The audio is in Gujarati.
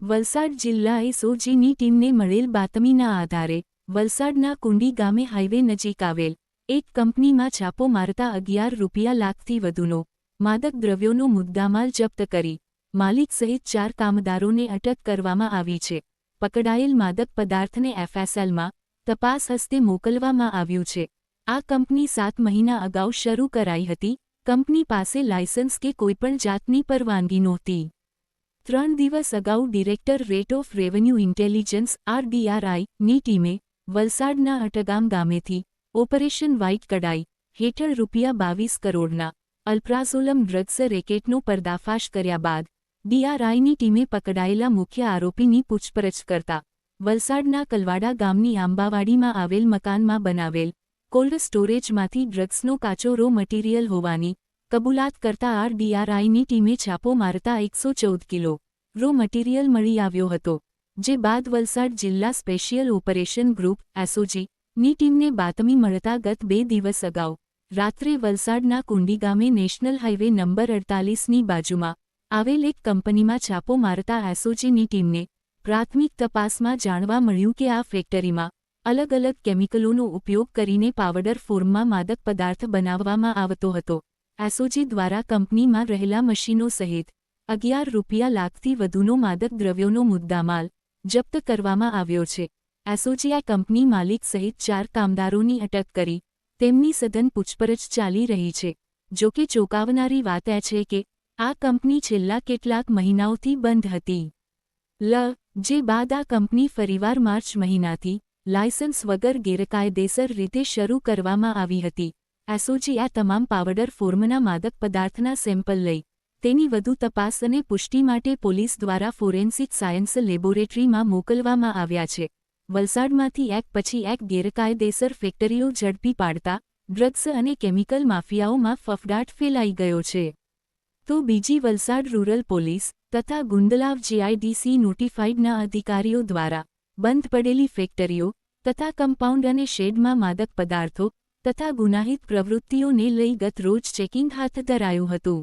વલસાડ જિલ્લા એસઓજીની ટીમને મળેલ બાતમીના આધારે વલસાડના કુંડી ગામે હાઈવે નજીક આવેલ એક કંપનીમાં છાપો મારતા ₹11 લાખથી વધુનો માદક દ્રવ્યોનો મુદ્દામાલ જપ્ત કરી માલિક સહિત 4 કામદારોને અટક કરવામાં આવી છે. પકડાયેલ માદક પદાર્થને એફએસએલમાં તપાસ હસ્તે મોકલવામાં આવ્યું છે. આ કંપની 7 મહિના અગાઉ શરૂ કરાઈ હતી. કંપની પાસે લાયસન્સ કે કોઈપણ જાતની પરવાનગી નહોતી. 3 દિવસ અગાઉ directorate of revenue intelligence (RDRI) ની ટીમે વલસાડના અટગામ ગામેથી ઓપરેશન વ્હાઇટ કડાઈ હેઠળ ₹22 કરોડના અલ્પ્રાઝોલમ ડ્રગ્સ રેકેટનો પર્દાફાશ કર્યા બાદ DRIની ટીમે પકડાયેલા મુખ્ય આરોપીની પૂછપરછ કરતા વલસાડના કલવાડા ગામની આંબાવાડીમાં આવેલ મકાનમાં બનાવેલ કોલ્ડ સ્ટોરેજમાંથી ડ્રગ્સનો કાચો રો મટીરિયલ હોવાની કબૂલાત કરતા RDRIની ટીમે છાપો મારતા 114 કિલો રો મટીરિયલ મળી આવ્યો હતો. જે બાદ વલસાડ જિલ્લા સ્પેશિયલ ઓપરેશન ગ્રુપ એસઓજી ની ટીમને બાતમી મળતા ગત 2 દિવસ અગાઉ રાત્રે વલસાડના કુંડી ગામે નેશનલ હાઈવે નંબર 48ની બાજુમાં આવેલ એક કંપનીમાં છાપો મારતા એસઓજીની ટીમને પ્રાથમિક તપાસમાં જાણવા મળ્યું કે આ ફેક્ટરીમાં અલગ અલગ કેમિકલોનો ઉપયોગ કરીને પાવડર ફોર્મમાં માદક પદાર્થ બનાવવામાં આવતો હતો. એસઓજી દ્વારા કંપનીમાં રહેલા મશીનો સહિત ₹11 લાખથી વધુનો માદક દ્રવ્યોનો મુદ્દામાલ જપ્ત કરવામાં આવ્યો છે. એસઓજી આ કંપની માલિક સહિત 4 કામદારોની અટક કરી તેમની સઘન પૂછપરછ ચાલી રહી છે. જોકે ચોંકાવનારી વાત એ છે કે આ કંપની છેલ્લા કેટલાક મહિનાઓથી બંધ હતી. જે બાદ આ કંપની ફરીવાર માર્ચ મહિનાથી લાયસન્સ વગર ગેરકાયદેસર રીતે શરૂ કરવામાં આવી હતી. એસઓજી આ તમામ પાવડર ફોર્મના માદક પદાર્થના સેમ્પલ લઈ તેની વધુ તપાસ અને પુષ્ટિ માટે પોલીસ દ્વારા ફોરેન્સિક સાયન્સ લેબોરેટરીમાં મોકલવામાં આવ્યા છે. વલસાડમાંથી એક પછી એક ગેરકાયદેસર ફેક્ટરીઓ ઝડપી પાડતા ડ્રગ્સ અને કેમિકલ માફિયાઓમાં ફફડાટ ફેલાઈ ગયો છે. તો બીજી વલસાડ રૂરલ પોલીસ તથા ગુંદલાવ GIDC નોટિફાઈડના અધિકારીઓ દ્વારા બંધ પડેલી ફેક્ટરીઓ તથા કમ્પાઉન્ડ અને શેડમાં માદક પદાર્થો તથા ગુનાહિત પ્રવૃત્તિઓને લઈ ગત રોજ ચેકિંગ હાથ ધરાયું હતું.